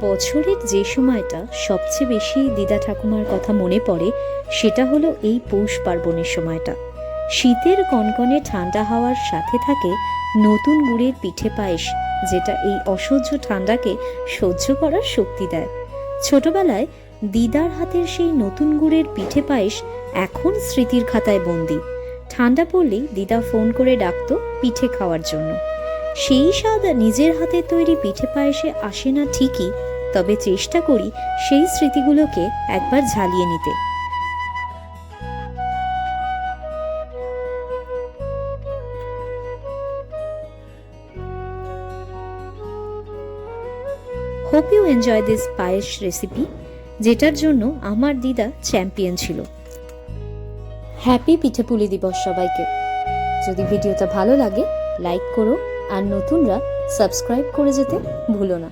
বছরের যে সময়টা সবচেয়ে বেশি দিদা ঠাকুমার কথা মনে পড়ে সেটা হলো এই পৌষ পার্বণের সময়টা। শীতের কনকনে ঠান্ডা হাওয়ার সাথে থাকে নতুন গুড়ের পিঠে পায়েস, যেটা এই অসহ্য ঠান্ডাকে সহ্য করার শক্তি দেয়। ছোটবেলায় দিদার হাতের সেই নতুন গুড়ের পিঠে পায়েস এখন স্মৃতির খাতায় বন্দি। ঠান্ডা পড়লেই দিদা ফোন করে ডাকতো পিঠে খাওয়ার জন্য। সেই স্বাদ নিজের হাতে তৈরি পিঠে পায়েসে আসে না ঠিকই, তবে চেষ্টা করি সেই স্মৃতিগুলোকে একবার ঝালিয়ে নিতে। Hope you enjoy this payesh recipe, যেটার জন্য আমার দিদা চ্যাম্পিয়ন ছিল। হ্যাপি পিঠেপুলি দিবস সবাইকে। যদি ভিডিওটা ভালো লাগে লাইক করো, আর নতুনরা সাবস্ক্রাইব করে যেতে ভুলো না।